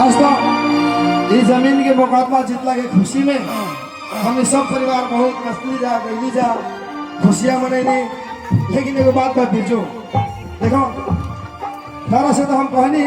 आज तो इस जमीन के मुकदमा जितला के खुशी में हम सब परिवार बहुत मस्ती जा गई जा खुशियां मनैनी। लेकिन एगो बात बा बिरजू, देखो तारा से तो हम कहनी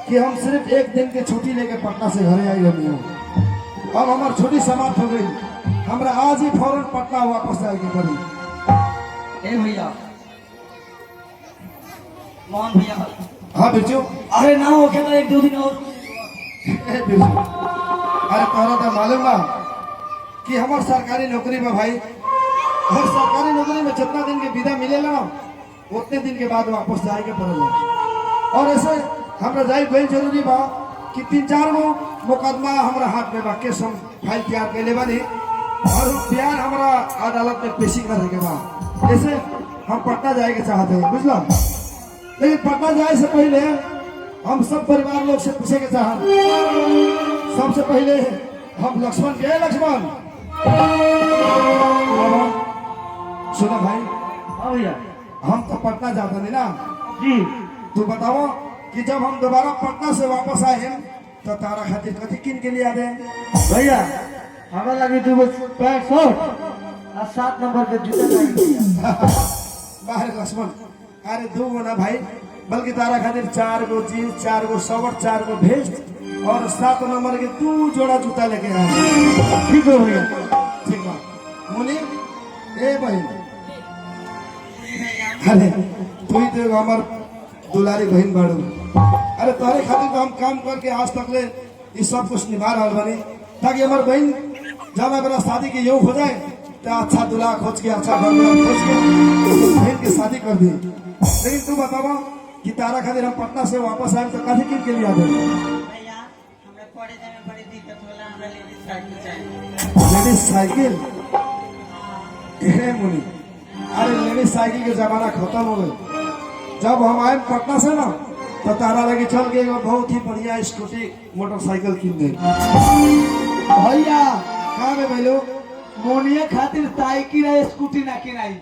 कि हम सिर्फ एक दिन की छुट्टी लेके पटना से घरे आई रही हूँ। अब हमारी छुट्टी समाप्त हो गई, हमरा आज ही फौरन पटना वापस जाएगी पड़ी। ए भैया, मोहन भैया। हाँ बिरजू। अरे ना हो क्या एक दो दिन और। ए बिरजू, अरे तोहरा तो मालूम बा कि हमार सरकारी नौकरी में भाई, और सरकारी नौकरी में जितना दिन के विदा मिलेला ना उतने दिन के बाद वापस जाएके पड़ेगा। और ऐसे हमरा जाए गई जरूरी बा कि 3-4 गो मुकदमा हमारा हाथ में बा, केस हम फाइल तैयार कैले बानी और बयान हमारा अदालत में पेशी करे के बा। ऐसे हम पटना जाए के चाहते हैं, बुझला। लेकिन पटना जाए से पहले हम सब परिवार लोग से पूछे के चाहत। सबसे पहले हम लक्ष्मण के, लक्ष्मण सुनो भाई। हाँ भैया। हम तो पटना जाते नहीं ना जी। तू बताओ कि जब हम दोबारा पटना से वापस आए तो तारा खातिर कथी किन के लिए आ दे भैया हमें लगी 2 पैंट शर्ट और 7 नंबर के जूता चाहिए। बाहर लक्ष्मण, अरे 2 गो ना भाई, बल्कि तारा खातिर 4 गो जीन्स, 4 गो शर्ट, 4 गो वेस्ट और 7 नंबर के 2 जोड़ा जूता लेके आए। ठीक है भैया। ठीक बा मुनि। ए बहन, अरे तू ही तो हमार दुलारी बहन बाड़ू। अरे तोहरे खातिर तो हम काम करके आज तक ले ये सब कुछ निभा रहा बानी, ताकि हमार बहन जब मेरा शादी के योग हो जाए तो अच्छा दूल्हा खोज के, अच्छा घर खोज के बहन की शादी कर दी। लेकिन तू बतावा कि तारा खातिर हम पटना से वापस आए तो कथी किन के लिए आ गए? भैया हमरा पढ़े जाए में बड़ी दिक्कत होला, हमरा लेडीज साइकिल चाहिए। Ladies cycle? हे मुनि, अरे लेडीज साइकिल के जमाना खत्म हो गए। जब हम आए पटना से ना तो तारा लगे चल के बहुत ही बढ़िया स्कूटी मोटरसाइकिल किन दे। भैया कहाँ में भैलो? मोनिया खातिर साइकिल है, स्कूटी ना किनाई।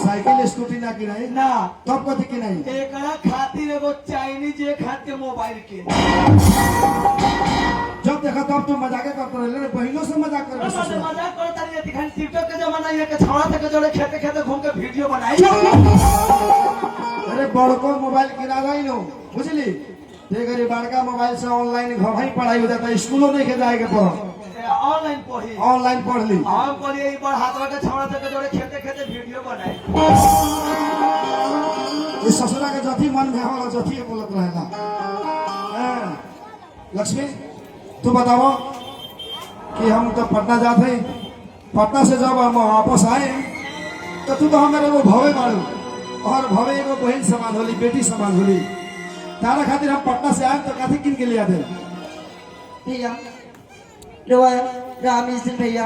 साइकिल स्कूटी ना किनाई ना तब कथी किनाई? एकरा खातिर एगो चाइनीज एक हाथ के मोबाइल के। जब देखा तब तो मजाके करते रहे, बहनों से मजाक कर मजाक करता नहीं, दिखाई टिकटॉक के जमाना ये के छौड़ा तक जोड़े खेते खेते घूम के वीडियो बनाई। अरे बड़को मोबाइल किना रही नो, बुझली। ये बड़का मोबाइल से ऑनलाइन घर ही पढ़ाई हो जाता, स्कूलों नहीं के जाएगा पढ़, ऑनलाइन पढ़ी, ऑनलाइन पढ़ ली। हम कहलिए एक बार हाथवा के छौड़ा तक जोड़े खेते खेते वीडियो बनाई। ये ससुरा के जथी मन में होला जथी बोलत रहेला। लक्ष्मी तू बताओ कि हम तो पटना जाते हैं, पटना से जब हम वापस आए तो तू तो हमारे वो भवे मारू और भवे एगो बहन समान होली, बेटी समान होली। तारा खातिर हम पटना से आए तो कथी किन के लिए आते? भैया रामेश भैया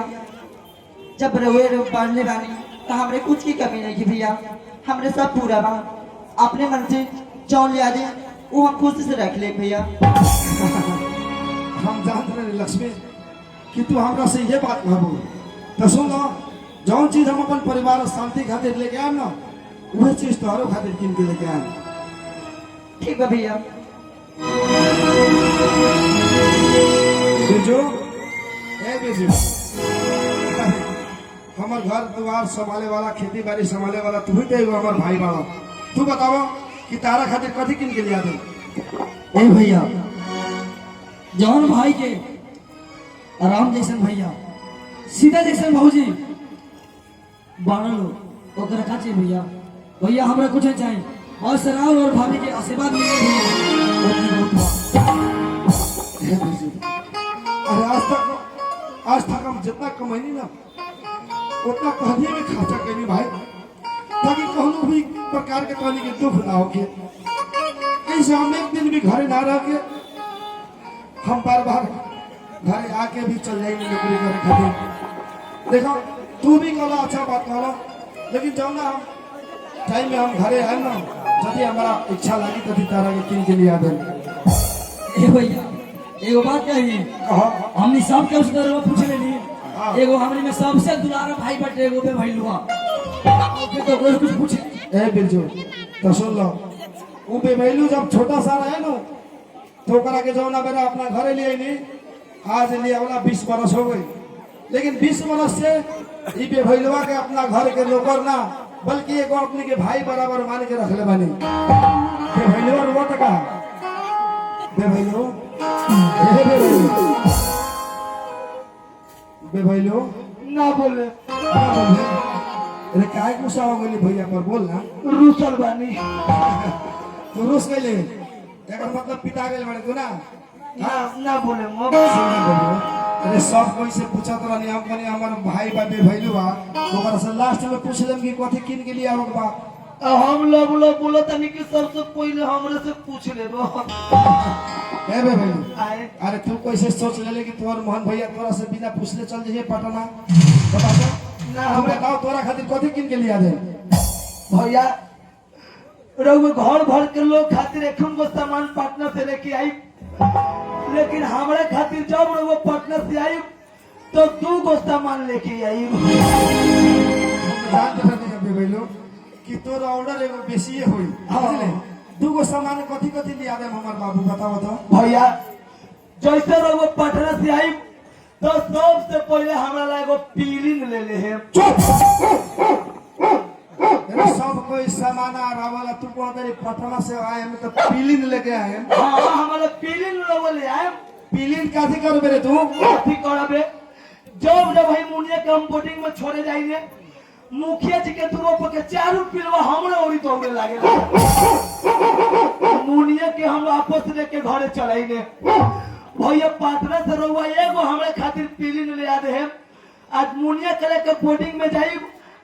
जब रवे पढ़ने बानी तो हमरे कुछ की कमी नहीं की भैया, हमरे सब पूरा बा। अपने मन से जौन लिया दे वो हम खुद से रख ले भैया। हम जानते रहे लक्ष्मी कि तू हमरा से ये बात कहबू तो सुन लो, जौन चीज हम अपन परिवार शांति खातिर लेके आए ना वही चीज तोहरो खातिर किन के लेके आए। ठीक है भैया। बिरजू, ए बिरजू, हमार घर द्वार संभाले वाला, खेती बाड़ी संभाले वाला तू ही तो हमार भाई बाड़ा। तू बताओ कि तारा खातिर कथी किन के लिए आते? ए भैया जौन भाई के आराम जैसन भैया, सीधा जैसन भौजी बारह लोग ओकरा का चाहिए भैया। भैया हमरा कुछ चाहिए और सराव और भाभी के आशीर्वाद मिले हे बिरजू, अरे आज तक हम जितना कमैनी ना उतना कहने में खर्चा करनी भाई, ताकि कहूँ भी प्रकार के कहने के दुख ना होके। ऐसे हम एक दिन भी घरे ना रह के हम बार बार घरे आके भी चल जाएंगे नौकरी करे खातिर। देखो तू भी कहला अच्छा बात कहला, लेकिन जब ना हम टाइम में हम घरे आए ना जब हमारा इच्छा लगी तभी तारा के किन के लिए आ गए। ए भैया एगो बात कही, हमने सब के उसका पूछ लेनी। एगो हमने में सबसे दुलारा भाई बटे एगो पे भाई लुआ तो कोई कुछ पूछे। ए बिरजू तो सुन लो, वो बेबैलू जब छोटा सा रहे ना तो ओकरा के जौना बेरा अपना घरे ले आईनी आज लिए वाला 20 बरस हो गई। लेकिन 20 बरस से ई बेभैलवा के अपना घर के नौकर ना बल्कि एगो अपने के भाई बराबर मान के रखले बानी। बेभैलवा रुआ तका बेभैलो ए बेभैलो बेभैलो ना बोले अरे काय गुस्सा हो गई भैया पर बोल ना। रूसल बानी तू रुस गइले एकर मतलब पिता गेल बड़े तू ना ना बोले मो अरे सब कोई से पूछत रहनी हम कनी हमर भाई बा बेभैलू बा ओकरा से लास्ट में पूछ लेम कि कथि किन के लिए आवक बा। हम लोग बोलो तनी कि सबसे पहले हमरे से पूछ लेबो ए बेभैलू आए अरे तू कैसे सोच लेले कि तोर मोहन भैया तोरा से बिना पूछले चल जइए पटना बता तो ना हम बताओ तोरा खातिर कथि किन के लिए आ दे भैया रउए घर भर के लोग खातिर एखन को सामान पटना से लेके आई लेकिन हमारे खातिर जब रउए पटना से आई तो 2 गो सामान लेके आई। जान रहते बेभैलू कि तोर ऑर्डर एगो बेसिए होई बुझले 2 गो सामान कथि कथि लिया दे हमर बाबू बताओ तो भैया जैसे रउए पटना से आई तो सबसे पहले हमरा ला एगो पीलिंग ले ले है। अरे सब कोई सामान आ रहा वाला तू को तेरी पटना से आए हम तो पीलिन लेके आए हां हमारा पीलिंग ले आए। पीलिन काथी करबे रे तू काफी करबे जब भाई मुनिया के हम बोटिंग में छोड़े जाइए मुखिया जी के दूर पर के चारों पिलवा हमरे ओरी दौड़े लागे मुनिया के हम वापस लेके घरे चलाइने भैया पाटना से रहुआ एगो हमरे खातिर पीलिन ले आ दे है। आज मुनिया करे के बोटिंग में जाई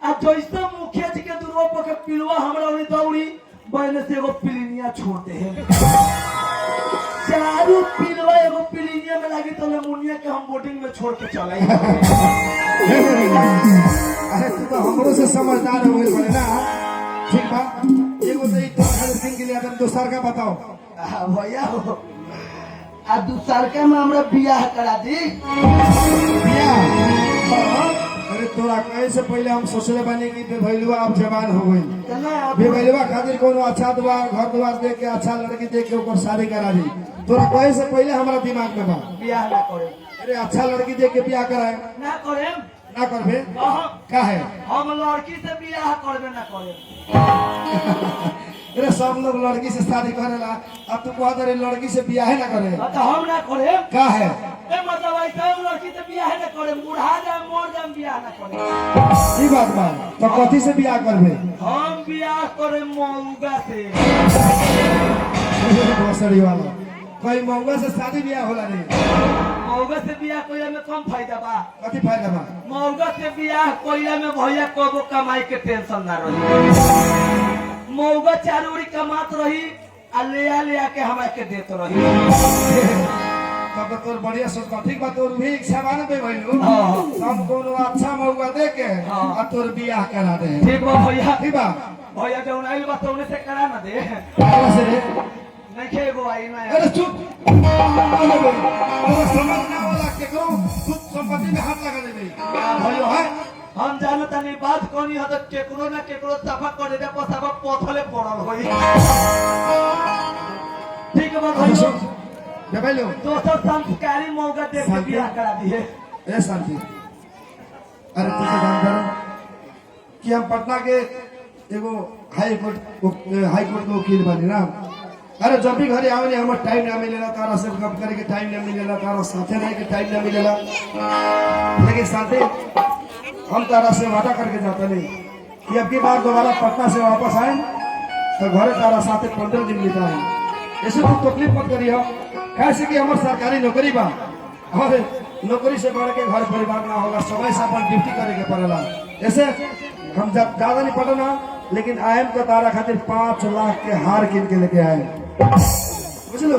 आज जैसे मुखिया जी के दूर पर के पिलवा हमरे ओरी दौड़ी बहने से एगो पिलिनिया छोड़ते हैं चारों पिलवा एगो पिलिनिया में लागी तो मुनिया के हम बोटिंग में छोड़ के चलाई। अरे तू तो हमरो से समझदार हो गई बड़े ना ठीक बा एगो तो ई तो खाली दिन के लिए आदम दोसर का बताओ भैया आ दूसर का में हमरा बियाह करा दी बियाह अरे तोरा कहे से पहले हम सोचले बानी कि बेभैलुआ अब जवान हो गई बेभैलुआ खातिर कोनो अच्छा द्वार घर द्वार देख के अच्छा लड़की देख के ओकर शादी करा दी तोरा कहे से पहले हमारा दिमाग में बा बियाह ना करे अरे अच्छा लड़की देख के बियाह कराए ना करे ना करबे का है हम लड़की से बियाह करबे ना करे। अरे सब लोग लड़की से शादी करेला अब तू कहत रे लड़की से बियाह ना करे तो हम ना करे का है ए मतलब ऐसा लड़की से बियाह ना करे बुढ़ा जा मोर जा बियाह ना करे ई बात बा तो कथी से बियाह करबे हम बियाह करे मौगा से बसड़ी वाला कोई मौगा से शादी बियाह होला नहीं मौगा से बियाह कोइला में कम फायदा बा कथी फायदा बा मौगा से बियाह कोइला में भैया कबो कमाई के टेंशन ना रही मौगा चारूरी कमात रही आ ले आके हमरा के देत रही तब तो तोर बढ़िया सोच बा ठीक बा तोर भी इच्छा बा ना बेभैलू हम कोनो अच्छा मौका दे के आ तोर बियाह करा दे ठीक बा भैया ठीक बा भैया जौन आइल बा तौने से करा ना दे करा से रे नहीं खेगो आई ना अरे चुप अरे समझ ना वाला के करो खुद संपत्ति में हाथ लगा देबे भैया है हम जानत नहीं बात कोनी ह त केकरो ना केकरो सफा करे दे पसाबा पथले पड़ल होई ठीक बा भैया बेभैलू दोसर संस्कारी मौका देख के बियाह करा दिए ए शांति अरे तू तो जान कर कि हम पटना के एगो हाई कोर्ट के वकील बनी ना अरे जब भी घरे आवे हमर टाइम ना मिलेला तारा से गप करे के टाइम ना मिलेला तारा साथे रहे के टाइम ना मिलेला लेकिन साथे हम तारा से वादा करके जाते नहीं कि अब की बार दोबारा पटना से वापस आए तो घरे तारा साथे 15 दिन बिताए ऐसे तो तकलीफ मत करियो कैसे कि हमार सरकारी नौकरी बा और नौकरी से बढ़ के घर परिवार ना होगा समय से अपन ड्यूटी करे के पड़ेला ऐसे हम ज्यादा नहीं पढ़ना लेकिन आयम तो तारा खातिर 5 लाख के हार किन के लेके आए बुझलो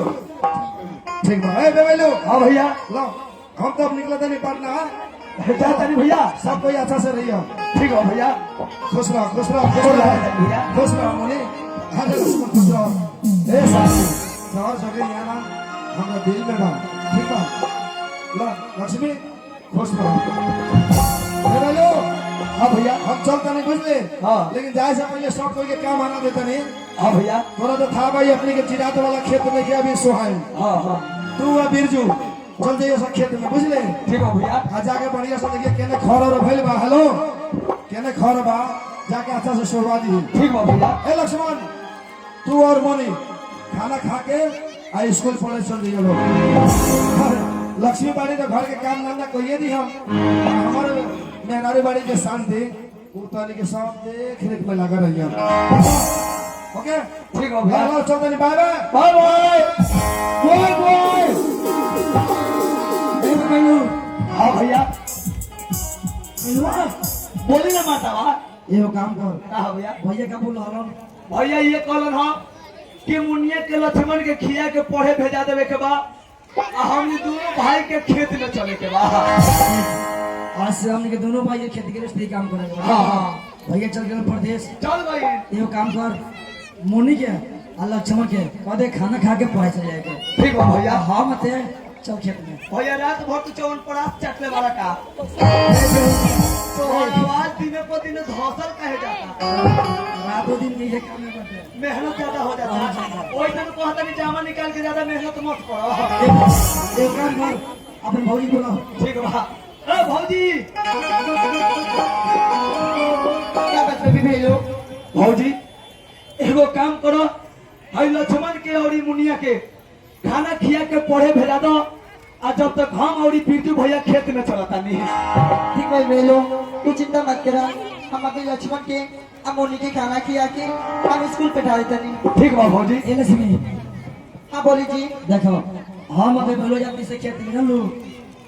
ठीक बा ए बेबेलो हां भैया लो हम तो अब निकला था नहीं पढ़ना जाता नहीं भैया सब कोई अच्छा से रहियो ठीक है भैया खुश रहो खुश रहो खुश रहो भैया खुश रहो मोनी हर लक्ष्मण खुश रहो ए साथी शहर जगह यहाँ ना हमरा दिल में बा ठीक बा लो लक्ष्मी खुश रहो बेबेलो हां भैया हम चलता नहीं बुझले हाँ। लेकिन जाए से पहले सब कोई के काम आना देता नहीं हाँ भैया तोरा तो था भाई अपने के चिरात वाला खेत में के अभी सोहाई हाँ हाँ तू आ बिरजू चल जाइए सब खेत में बुझले ठीक है भैया आ जाके बढ़िया से देखिए केने खर और भइल बा हेलो केने खर बा जाके अच्छा से सोवा दी ठीक है भैया ए लक्ष्मण तू और मोनी खाना खा के आ स्कूल पढ़े चल जाइए लोग लक्ष्मी बाड़ी के घर के काम धंधा कहिए दी हम हमारे मेहरारी बाड़ी के शांति उतानी के सब देख रेख में लगा रही ओके ठीक है भैया चल जानी bye bye bye bye bye हाँ भैया बोली ना माता बा एगो काम कर हाँ भैया भैया का बोल हलो भैया ये कहलन हो कि मुनिया के लक्ष्मण के खिया के पढ़े भेजा देवे के बा आ हम दोनों भाई के खेत में चले के बा आज से हमने के दोनों भाई के खेती गृहस्थी काम करेंगे हाँ हाँ भैया चल गए प्रदेश चल भाई एगो काम कर मोनी के आ लक्ष्मण के कह दे खाना खा के पढ़ाई चले जाएगा ठीक है भैया हाँ मत चल खेत में भैया रात भर तो चौन परास चटले वाला का तो आवाज दिने पर दिन धौसल कहे जाता रातों दिन यही काम में करते हैं मेहनत ज्यादा हो जाता है वही दिन कहता नहीं जामा निकाल के ज्यादा मेहनत मत करो एक काम कर अपने भौजी बोला ठीक है बा ए भौजी क्या बात है भेलो भौजी एगो काम करो हई लक्ष्मण के और मुनिया के खाना खिया के पढ़े भेजा दो आ जब तक हम और पीटू भैया खेत में चलता नहीं ठीक है भेलो तू चिंता मत करा हम अभी लक्ष्मण के अमोनी के खाना खिया के हम स्कूल पे डाल देते नहीं ठीक बा भौजी ये लक्ष्मी हाँ बोली जी देखो हम अबे बोलो जाती से खेत में लू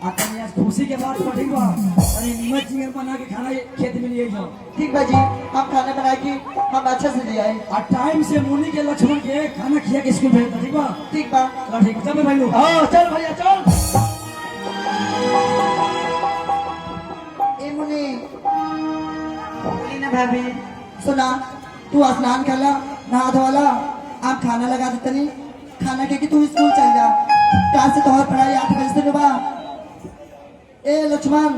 आ कन्या खुशी के बाद पढ़ी बा अरे नीमच चिंगर बना के खाना खेत में लिए जाओ ठीक बा जी हम खाना बना के हम अच्छा से ले आए आ टाइम से मुनि के लक्ष्मण के खाना खिया के स्कूल भेज दो ठीक बा ठीक बा चल ठीक चल भाई लोग हाँ चल भैया चल ए मुनी बोली ना भाभी सुना तू स्नान कर ला नहा धोला आप खाना लगा देते नहीं खाना के तू स्कूल चल जा कल से तुम्हारी पढ़ाई 8 बजे से बा ए लक्ष्मण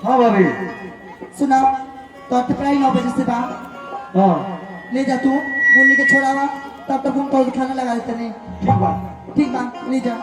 हाँ भाभी सुना तो पढ़ाई 9 बजे से बा हाँ ले जा तू मुन्नी के छोड़ावा तब तक हम तो खाना लगा देते नहीं ठीक बा ठीक बा ले जा